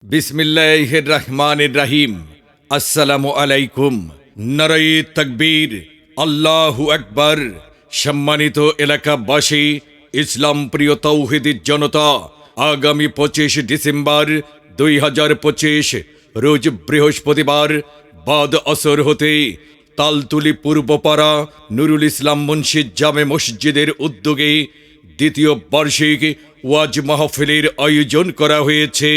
বিসমিল্লাহির রহমানির রহিম। আসসালামু আলাইকুম। নারায়ে তাকবীর, আল্লাহু আকবার। সম্মানিত এলাকাবাসী, ইসলাম প্রিয় তাওহীদি জনতা, আগামী 25 ডিসেম্বর 2025 রোজ বৃহস্পতিবার বাদ আসর হতে তালতুলি পূর্বপাড়া নুরুল ইসলাম মুন্সি জামে মসজিদের উদ্যোগে দ্বিতীয় বার্ষিক ওয়াজ মাহফিলের আয়োজন করা হয়েছে।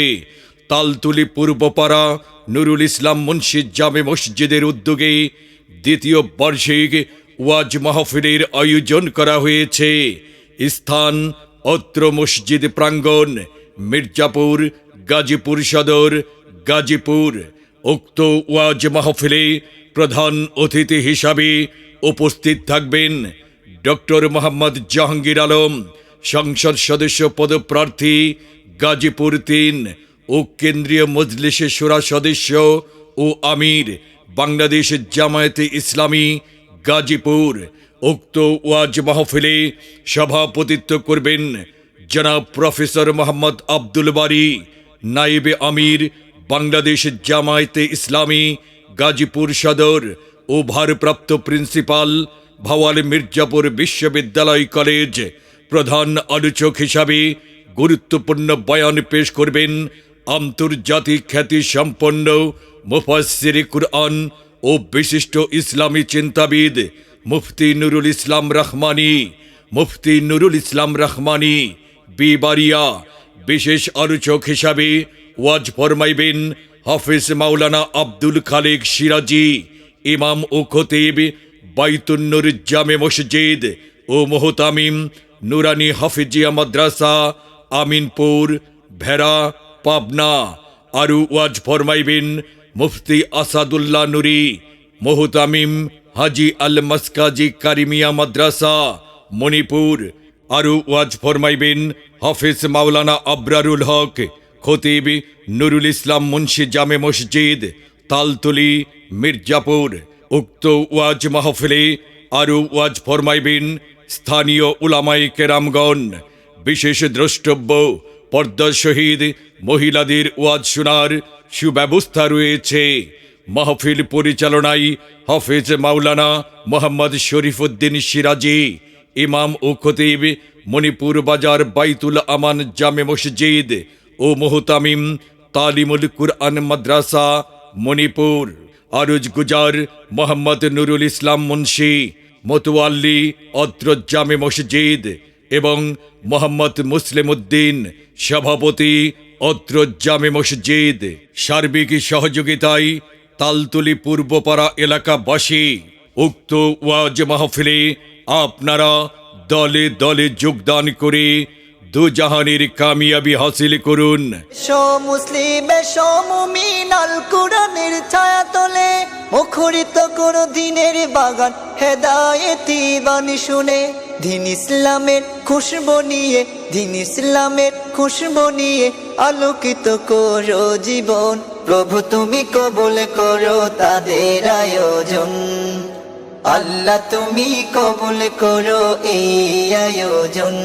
তালতুলি পূর্বপাড়া নুরুল ইসলাম মুন্সি জামে মসজিদের উদ্যোগে দ্বিতীয় বার্ষিক ওয়াজ মাহফিলের আয়োজন করা হয়েছে। স্থান অত্র মসজিদ প্রাঙ্গণ, মির্জাপুর, গাজীপুর সদর, গাজীপুর। উক্ত ওয়াজ মাহফিলে প্রধান অতিথি হিসাবে উপস্থিত থাকবেন ডক্টর মোহাম্মদ জাহাঙ্গীর আলম, সংসদ সদস্য পদপ্রার্থী গাজীপুর 3 ও কেন্দ্রীয় মজলিসে শুরা সদস্য ও আমির, বাংলাদেশ জামায়াতে ইসলামী গাজীপুর। উক্ত ওয়াজ মাহফিলে সভাপতিত্ব করবেন জনাব প্রফেসর মোহাম্মদ আব্দুল বারী, নায়েবে আমির, বাংলাদেশ জামায়াতে ইসলামী গাজীপুর সদর ও ভারপ্রাপ্ত প্রিন্সিপাল, ভাওয়াল মির্জাপুর বিশ্ববিদ্যালয় কলেজ। প্রধান আলোচক হিসাবে গুরুত্বপূর্ণ বয়ান পেশ করবেন আন্তর্জাতিক খ্যাতি সম্পন্ন মুফাসসিরে কুরআন ও বিশিষ্ট ইসলামী চিন্তাবিদ মুফতি নুরুল ইসলাম রহমানী। মুফতি নুরুল ইসলাম রহমানী বিবারিয়া। বিশেষ আলোচক হিসাবে ওয়াজ ফরমাইবেন হাফেজ মাওলানা আব্দুল খালেক সিরাজি, ইমাম ও খতিব বাইতুন নূর জামে মসজিদ ও মুহতামিম নুরানি হাফিজিয়া মাদ্রাসা, আমিনপুর, ভেড়া, পাবনা। আরও ওয়াজ ফরমাইবেন মুফতি আসাদুল্লাহ নুরি, মুহতামিম হাজি আল মাসকাজি কারিমিয়া মাদ্রাসা, মণিপুর। আরও ওয়াজ ফরমাইবেন হাফেজ মাওলানা আবরারুল হক, খতিব নুরুল ইসলাম মুন্সি জামে মসজিদ, তালতুলি, মির্জাপুর। উক্ত ওয়াজ মাহফিলে আরও ওয়াজ ফরমাইবেন স্থানীয় উলামায়ে কেরামগণ। বিশেষ দ্রষ্টব্য, পর্দা শহীদ মহিলাদের ওয়াজ শোনার সুব্যবস্থা রয়েছে। মাহফিল পরিচালনায় হাফেজ মাওলানা মোহাম্মদ শরীফউদ্দিন সিরাজি, ইমাম ও খতিব মণিপুর বাজার বাইতুল আমান জামে মসজিদ ও মুহতামিম তালিমুল কুরআন মাদ্রাসা, মণিপুর। আরজ গুজার মোহাম্মদ নুরুল ইসলাম মুন্সি, মতোয়াল্লি অত্র জামে মসজিদ এবং মোহাম্মদ মুসলিম উদ্দিন, সভাপতি অত্র জামে মসজিদ। সার্বিক সহযোগিতায় তালতুলি পূর্বপাড়া এলাকাবাসী। উক্ত ওয়াজ মাহফিলে আপনারা দলে দলে যোগদান করে দুজাহানের কামিয়াবি হাসিল করুন। মুসলিম মুমিন আল কুরআনের ছায়া তলে মুখরিত করো দিনের বাগান, হেদায়েতি বাণী শুনে দিন ইসলামের খুশবু নিয়ে, দিন ইসলামের খুশবু নিয়ে আলোকিত করো জীবন। প্রভু তুমি কবুল করো তাদের আয়োজন, আল্লাহ তুমি কবুল করো এই আয়োজন।